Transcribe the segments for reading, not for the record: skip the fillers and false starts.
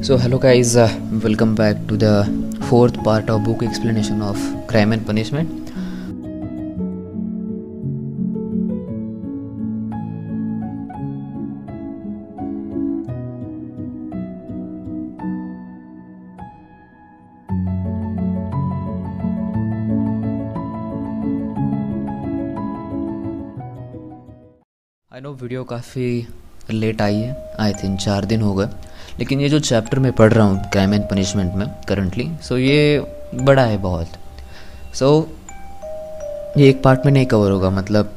So hello guys, welcome back to the fourth part of book explanation of Crime and Punishment. I know video काफ़ी late आई है, I think 4 दिन हो गए, लेकिन ये जो चैप्टर मैं पढ़ रहा हूँ क्राइम एंड पनिशमेंट में करंटली, सो ये बड़ा है बहुत। सो ये एक पार्ट में नहीं कवर होगा, मतलब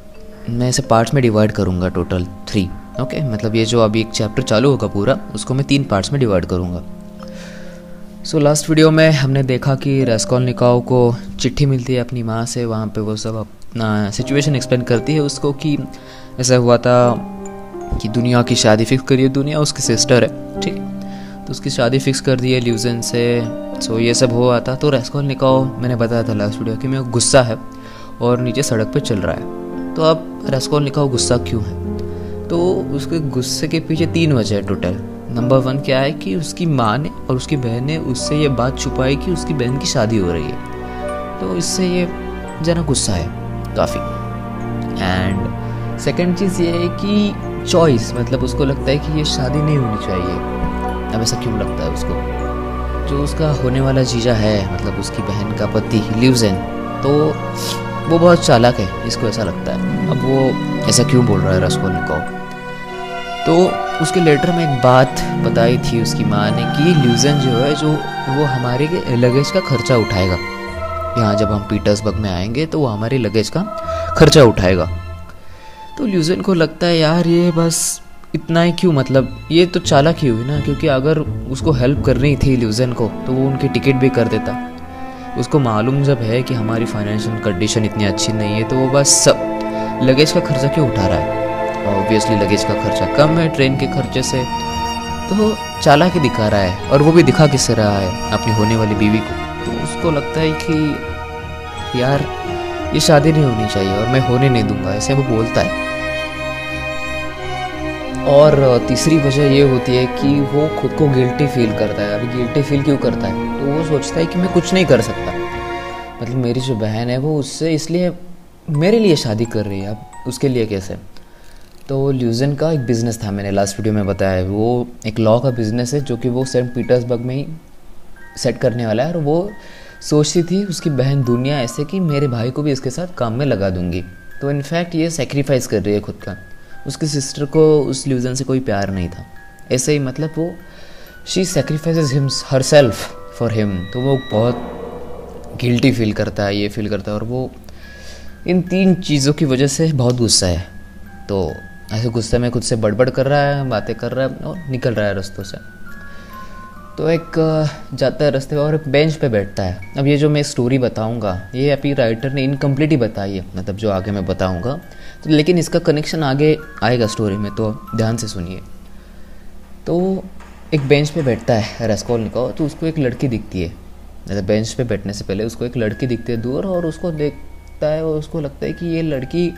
मैं इसे पार्ट्स में डिवाइड करूँगा, टोटल 3। ओके, मतलब ये जो अभी एक चैप्टर चालू होगा पूरा, उसको मैं 3 पार्ट्स में डिवाइड करूँगा। सो लास्ट वीडियो में हमने देखा कि रास्कोल्निकोव को चिट्ठी मिलती है अपनी माँ से, वहाँ पे वो सब अपना सिचुएशन एक्सप्लेन करती है उसको कि ऐसा हुआ था कि दुनिया की शादी फिक्स करी है, दुनिया उसकी सिस्टर है, ठीक है, तो उसकी शादी फिक्स कर दी है ल्यूजन से। सो ये सब हुआ था। तो रास्कोल्निकोव, मैंने बताया था लास्ट वीडियो कि मैं गुस्सा है और नीचे सड़क पे चल रहा है। तो अब रास्कोल्निकोव गुस्सा क्यों है? तो उसके गुस्से के पीछे 3 वजह है टोटल। नंबर 1 क्या है कि उसकी माँ ने और उसकी बहन ने उससे ये बात छुपाई कि उसकी बहन की शादी हो रही है, तो इससे ये ज़रा गुस्सा है काफ़ी। एंड सेकेंड चीज़ ये है कि चॉइस, मतलब उसको लगता है कि ये शादी नहीं होनी चाहिए। अब ऐसा क्यों लगता है उसको? जो उसका होने वाला जीजा है, मतलब उसकी बहन का पति ल्यूजन, तो वो बहुत चालाक है, इसको ऐसा लगता है। अब वो ऐसा क्यों बोल रहा है रास्कोल्निकोव? तो उसके लेटर में एक बात बताई थी उसकी माँ ने कि ल्यूजन जो है, जो वो हमारे लगेज का खर्चा उठाएगा। यहाँ जब हम पीटर्सबर्ग में आएंगे तो वो हमारे लगेज का खर्चा उठाएगा। तो ल्यूजन को लगता है यार ये बस इतना ही क्यों, मतलब ये तो चालाकी हुई ना, क्योंकि अगर उसको हेल्प करनी थी ल्यूजन को तो वो उनकी टिकट भी कर देता। उसको मालूम जब है कि हमारी फाइनेंशियल कंडीशन इतनी अच्छी नहीं है, तो वो बस सब लगेज का खर्चा क्यों उठा रहा है? ऑब्वियसली लगेज का खर्चा कम है ट्रेन के खर्चे से, तो चालाकी दिखा रहा है। और वो भी दिखा किससे रहा है? अपनी होने वाली बीवी को। तो उसको लगता है कि यार ये शादी नहीं होनी चाहिए और मैं होने नहीं दूंगा, ऐसे वो बोलता है। और तीसरी वजह ये होती है कि वो खुद को गिल्टी फील करता है। अभी गिल्टी फील क्यों करता है? तो वो सोचता है कि मैं कुछ नहीं कर सकता, मतलब मेरी जो बहन है वो उससे इसलिए मेरे लिए शादी कर रही है, अब उसके लिए कैसे? तो ल्यूजन का एक बिज़नेस था, मैंने लास्ट वीडियो में बताया, वो एक लॉ का बिज़नेस है जो कि वो सेंट पीटर्सबर्ग में ही सेट करने वाला है। और वो सोचती थी उसकी बहन दुनिया ऐसे कि मेरे भाई को भी इसके साथ काम में लगा दूंगी। तो इनफैक्ट ये सेक्रीफाइस कर रही है खुद का। उसकी सिस्टर को उस ल्यूजन से कोई प्यार नहीं था, ऐसे ही मतलब वो she sacrifices him herself for him. तो वो बहुत गिल्टी फील करता है, ये फील करता है, और वो इन 3 चीज़ों की वजह से बहुत गुस्सा है। तो ऐसे गुस्से में खुद से बड़बड़ कर रहा है, बातें कर रहा है और निकल रहा है रास्तों से। तो एक जाता है रास्ते और बेंच पे बैठता है। अब ये जो मैं स्टोरी बताऊंगा ये अभी राइटर ने इनकम्प्लीट ही बताई है, मतलब जो आगे मैं बताऊंगा, तो लेकिन इसका कनेक्शन आगे आएगा स्टोरी में, तो ध्यान से सुनिए। तो एक बेंच पे बैठता है रास्कोल्निकोव, तो उसको एक लड़की दिखती है। मतलब बेंच पे बैठने से पहले उसको एक लड़की दिखती है दूर, और उसको देखता है और उसको लगता है कि ये लड़की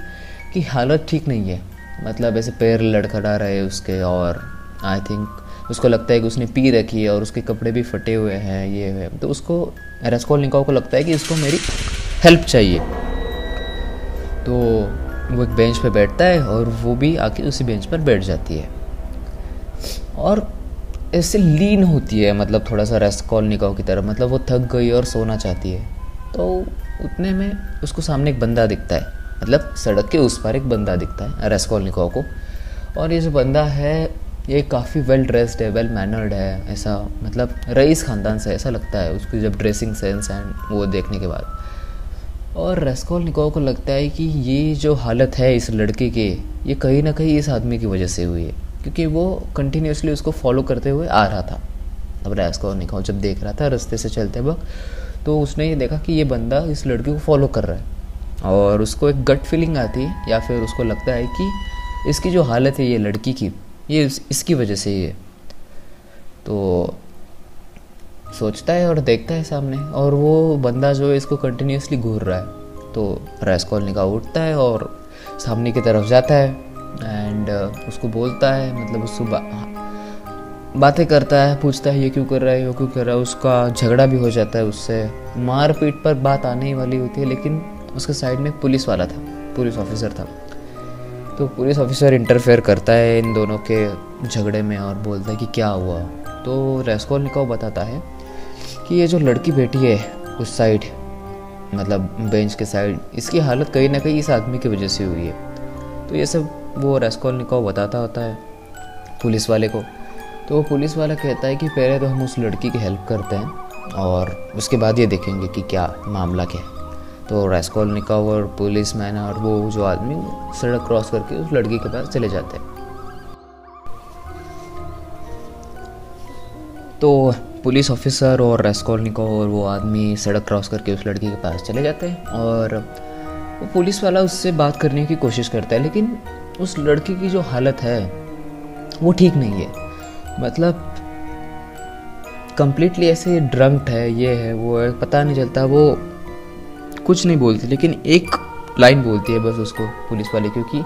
की हालत ठीक नहीं है, मतलब ऐसे पैर लड़खड़ा रहे हैं उसके, और आई थिंक उसको लगता है कि उसने पी रखी है और उसके कपड़े भी फटे हुए हैं, ये है। तो उसको रास्कोल्निकोव को लगता है कि इसको मेरी हेल्प चाहिए। तो वो एक बेंच पे बैठता है और वो भी आके उसी बेंच पर बैठ जाती है और ऐसे लीन होती है, मतलब थोड़ा सा रास्कोल्निकोव की तरफ, मतलब वो थक गई और सोना चाहती है। तो उतने में उसको सामने एक बंदा दिखता है, मतलब सड़क के उस पार एक बंदा दिखता है रास्कोल्निकोव को। और ये जो बंदा है ये काफ़ी वेल ड्रेस्ड है, वेल मैनर्ड है, ऐसा मतलब रईस ख़ानदान से ऐसा लगता है उसकी जब ड्रेसिंग सेंस एंड वो देखने के बाद। और रास्कोल्निकोव को लगता है कि ये जो हालत है इस लड़के के, ये कहीं ना कहीं इस आदमी की वजह से हुई है, क्योंकि वो कंटिन्यूसली उसको फॉलो करते हुए आ रहा था। अब रास्कोल्निकोव जब देख रहा था रास्ते से चलते वक्त, तो उसने ये देखा कि ये बंदा इस लड़के को फॉलो कर रहा है, और उसको एक गट फीलिंग आती है, या फिर उसको लगता है कि इसकी जो हालत है ये लड़की की, ये इसकी वजह से ही है। तो सोचता है और देखता है सामने, और वो बंदा जो है इसको कंटिन्यूसली घूर रहा है। तो रास्कोल्निकोव उठता है और सामने की तरफ जाता है एंड उसको बोलता है, मतलब उसको बातें करता है, पूछता है ये क्यों कर रहा है, ये क्यों कर रहा है। उसका झगड़ा भी हो जाता है उससे, मारपीट पर बात आने ही वाली होती है, लेकिन उसके साइड में एक पुलिस वाला था, पुलिस ऑफिसर था। तो पुलिस ऑफिसर इंटरफेयर करता है इन दोनों के झगड़े में और बोलता है कि क्या हुआ। तो रास्कोल्निकोव बताता है कि ये जो लड़की बैठी है उस साइड, मतलब बेंच के साइड, इसकी हालत कहीं ना कहीं इस आदमी की वजह से हुई है। तो ये सब वो रास्कोल्निकोव बताता होता है पुलिस वाले को। तो वो पुलिस वाला कहता है कि पहले तो हम उस लड़की की हेल्प करते हैं और उसके बाद ये देखेंगे कि क्या मामला क्या है। तो रास्कोल्निकोव और पुलिसमैन और वो जो आदमी सड़क क्रॉस करके उस लड़की के पास चले जाते हैं। तो पुलिस ऑफिसर और रास्कोल्निकोव और वो आदमी सड़क क्रॉस करके उस लड़की के पास चले जाते हैं और वो पुलिस वाला उससे बात करने की कोशिश करता है, लेकिन उस लड़की की जो हालत है वो ठीक नहीं है। मतलब कंप्लीटली ऐसे ड्रंक्ड है, ये है वो है, पता नहीं चलता। वो कुछ नहीं बोलती, लेकिन एक लाइन बोलती है बस उसको पुलिस वाले, क्योंकि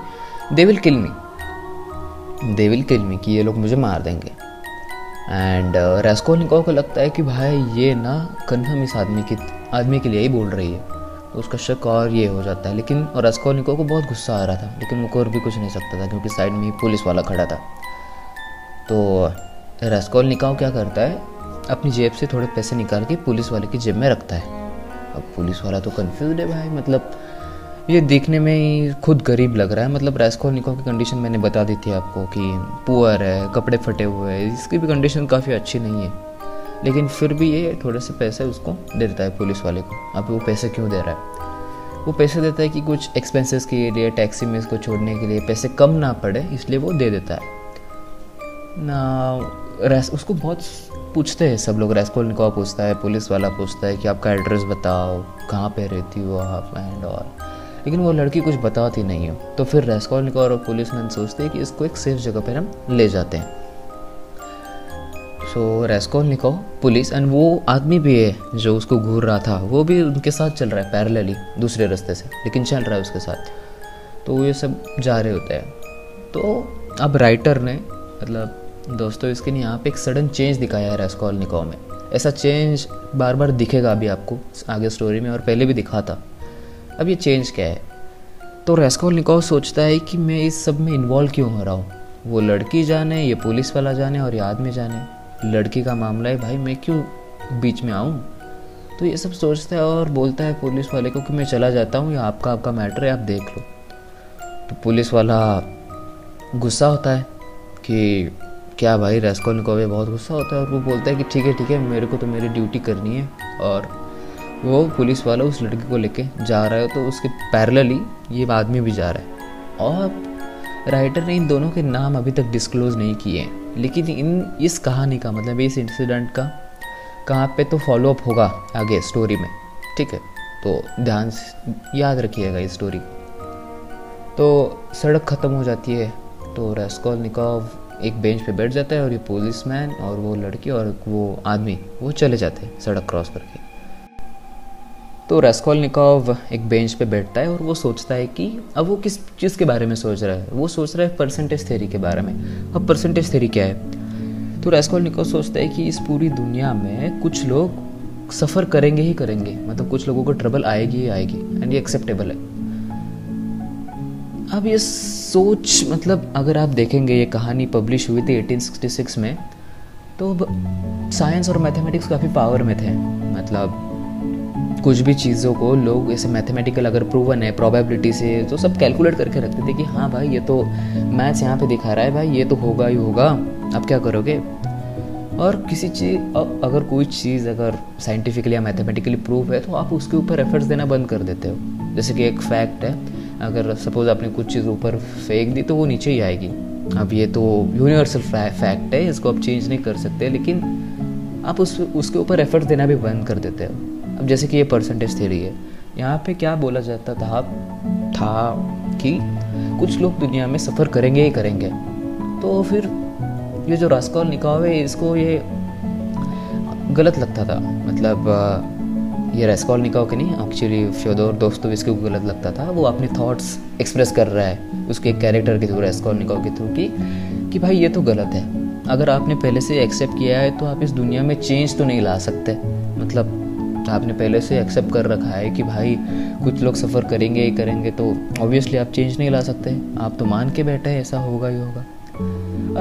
दे विल किल मी, कि ये लोग मुझे मार देंगे। एंड रास्कोल्निकोव को लगता है कि भाई ये ना कन्फर्म इस आदमी के लिए ही बोल रही है। तो उसका शक और ये हो जाता है, लेकिन और रास्कोल्निकोव को बहुत गुस्सा आ रहा था, लेकिन वो कर भी कुछ नहीं सकता था क्योंकि साइड में ही पुलिस वाला खड़ा था। तो रास्कोल्निकोव क्या करता है, अपनी जेब से थोड़े पैसे निकाल के पुलिस वाले की जेब में रखता है। अब पुलिस वाला तो कंफ्यूज है भाई, मतलब ये देखने में ही खुद गरीब लग रहा है। मतलब रास्कोल्निकोव की कंडीशन मैंने बता दी थी आपको कि पुअर है, कपड़े फटे हुए हैं, इसकी भी कंडीशन काफ़ी अच्छी नहीं है, लेकिन फिर भी ये थोड़े से पैसे उसको दे देता है पुलिस वाले को। अब वो पैसे क्यों दे रहा है? वो पैसे देता है कि कुछ एक्सपेंसेस के लिए, टैक्सी में इसको छोड़ने के लिए पैसे कम ना पड़े, इसलिए वो दे देता है ना। उसको बहुत पूछते हैं सब लोग, रास्कोल्निकोव पूछता है, पुलिस वाला पूछता है कि आपका एड्रेस बताओ, कहाँ पे रहती हो आप एंड ऑल, लेकिन वो लड़की कुछ बताती नहीं हो। तो फिर रास्कोल्निकोव और पुलिसमैन सोचते हैं कि इसको एक सेफ जगह पर हम ले जाते हैं। सो रास्कोल्निकोव, पुलिस एंड वो आदमी भी है जो उसको घूर रहा था, वो भी उनके साथ चल रहा है पैरेलली दूसरे रास्ते से, लेकिन चल रहा है उसके साथ। तो ये सब जा रहे होते हैं। तो अब राइटर ने, मतलब दोस्तों, ने यहाँ पे एक सडन चेंज दिखाया है रास्कोल्निकोव में। ऐसा चेंज बार बार दिखेगा अभी आपको आगे स्टोरी में, और पहले भी दिखा था। अब ये चेंज क्या है? तो रास्कोल्निकोव सोचता है कि मैं इस सब में इन्वॉल्व क्यों हो रहा हूँ। वो लड़की जाने, ये पुलिस वाला जाने और ये आदमी जाने, लड़की का मामला है भाई, मैं क्यों बीच में आऊँ? तो ये सब सोचता है और बोलता है पुलिस वाले को कि मैं चला जाता हूँ, ये आपका मैटर है, आप देख लो। तो पुलिस वाला गुस्सा होता है कि क्या भाई, रास्कोल्निकोव बहुत गुस्सा होता है और वो बोलता है कि ठीक है, मेरे को तो मेरी ड्यूटी करनी है। और वो पुलिस वाला उस लड़की को लेके जा रहा है, तो उसके पैरेलली ये आदमी भी जा रहा है। और राइटर ने इन दोनों के नाम अभी तक डिस्क्लोज नहीं किए हैं, लेकिन इस कहानी का, मतलब इस इंसिडेंट का कहाँ पे तो फॉलोअप होगा आगे स्टोरी में, ठीक है? तो ध्यान से याद रखिएगा ये स्टोरी। तो सड़क ख़त्म हो जाती है, तो रास्कोल्निकोव एक बेंच पे बैठ जाता है और ये पुलिसमैन और वो लड़की और वो आदमी वो चले जाते हैं सड़क क्रॉस करके। तो रास्कोल्निकोव एक बेंच पे बैठता है और वो सोचता है कि अब वो किस चीज़ के बारे में सोच रहा है। वो सोच रहा है परसेंटेज थ्योरी के बारे में। अब परसेंटेज थ्योरी क्या है? तो रास्कोल्निकोव सोचता है कि इस पूरी दुनिया में कुछ लोग सफ़र करेंगे ही करेंगे, मतलब कुछ लोगों को ट्रबल आएगी ही आएगी, एंड ये एक्सेप्टेबल है। अब ये सोच, मतलब अगर आप देखेंगे, ये कहानी पब्लिश हुई थी 1866 में, तो साइंस और मैथमेटिक्स काफ़ी पावर में थे। मतलब कुछ भी चीज़ों को लोग ऐसे मैथमेटिकल अगर प्रूवन है प्रोबेबिलिटी से, तो सब कैलकुलेट करके रखते थे कि हाँ भाई ये तो मैथ्स यहाँ पे दिखा रहा है, भाई ये तो होगा ही होगा, आप क्या करोगे। और किसी चीज़, अगर कोई चीज़ अगर साइंटिफिकली या मैथमेटिकली प्रूव है तो आप उसके ऊपर एफर्ट्स देना बंद कर देते हो। जैसे कि एक फैक्ट है, अगर सपोज आपने कुछ चीज़ ऊपर फेंक दी तो वो नीचे ही आएगी। अब ये तो यूनिवर्सल फैक्ट है, इसको आप चेंज नहीं कर सकते, लेकिन आप उसके ऊपर एफर्ट देना भी बंद कर देते हो। अब जैसे कि ये परसेंटेज थ्योरी है, यहाँ पे क्या बोला जाता था कि कुछ लोग दुनिया में सफ़र करेंगे ही करेंगे। तो फिर ये जो रास्कोल्निकोव है, इसको ये गलत लगता था। मतलब ये रास्कोल्निकोव के नहीं, एक्चुअली फ्योदोर दोस्तोयेव्स्की को गलत लगता था। वो अपने थॉट्स एक्सप्रेस कर रहा है उसके कैरेक्टर के थ्रू, रास्कोल्निकोव के थ्रू, कि भाई ये तो गलत है। अगर आपने पहले से एक्सेप्ट किया है तो आप इस दुनिया में चेंज तो नहीं ला सकते। मतलब आपने पहले से एक्सेप्ट कर रखा है कि भाई कुछ लोग सफ़र करेंगे ही करेंगे, तो ऑब्वियसली आप चेंज नहीं ला सकते। आप तो मान के बैठे हैं ऐसा होगा ही होगा।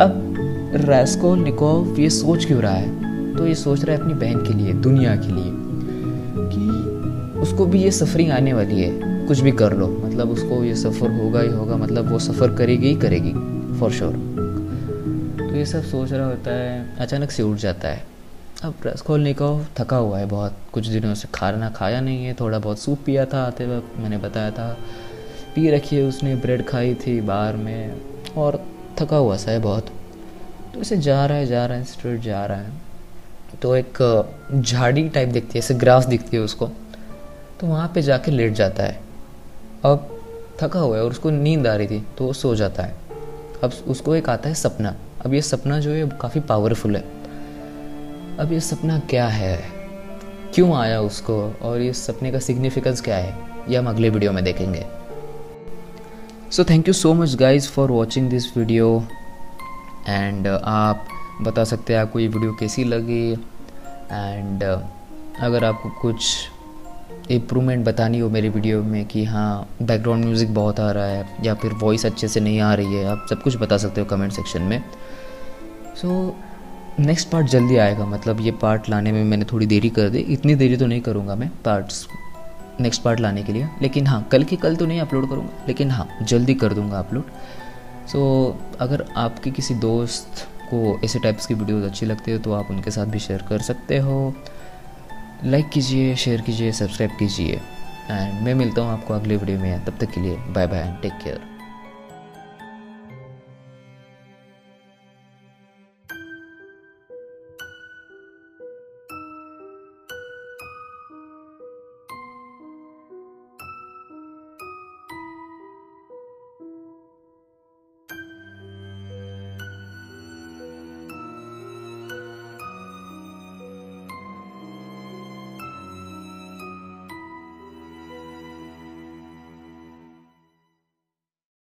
अब रास्कोलनिकोव ये सोच क्यों रहा है? तो ये सोच रहा है अपनी बहन के लिए, दुनिया के लिए, कि उसको भी ये सफरिंग आने वाली है, कुछ भी कर लो, मतलब उसको ये सफ़र होगा ही होगा, मतलब वो सफ़र करेगी ही करेगी फॉर श्योर। तो ये सब सोच रहा होता है, अचानक से उठ जाता है। अब रास्कोलनिकोव थका हुआ है बहुत, कुछ दिनों से खाना खाया नहीं है, थोड़ा बहुत सूप पिया था आते वक्त, मैंने बताया था, पी रखी है उसने, ब्रेड खाई थी बार में, और थका हुआ सा है बहुत। तो इसे जा रहा है स्ट्रेट जा रहा है, तो एक झाड़ी टाइप दिखती है, ऐसे ग्रास दिखती है उसको, तो वहाँ पे जाके लेट जाता है। अब थका हुआ है और उसको नींद आ रही थी, तो वो सो जाता है। अब उसको एक आता है सपना। अब ये सपना जो है काफ़ी पावरफुल है। अब ये सपना क्या है, क्यों आया उसको, और ये सपने का सिग्निफिकेंस क्या है, ये हम अगले वीडियो में देखेंगे। So thank you so much guys for watching this video, and आप बता सकते हैं आपको ये वीडियो कैसी लगी, एंड अगर आपको कुछ इम्प्रूवमेंट बतानी हो मेरी वीडियो में कि हाँ बैकग्राउंड म्यूज़िक बहुत आ रहा है या फिर वॉइस अच्छे से नहीं आ रही है, आप सब कुछ बता सकते हो कमेंट सेक्शन में। सो नेक्स्ट पार्ट जल्दी आएगा, मतलब ये पार्ट लाने में मैंने थोड़ी देरी कर दी, इतनी देरी तो नहीं करूँगा मैं पार्ट्स नेक्स्ट पार्ट लाने के लिए, लेकिन हाँ कल के कल तो नहीं अपलोड करूँगा, लेकिन हाँ जल्दी कर दूँगा अपलोड। सो अगर आपके किसी दोस्त को ऐसे टाइप्स की वीडियोस अच्छी लगती है तो आप उनके साथ भी शेयर कर सकते हो। लाइक कीजिए, शेयर कीजिए, सब्सक्राइब कीजिए, एंड मैं मिलता हूँ आपको अगले वीडियो में। तब तक के लिए bye bye and take care.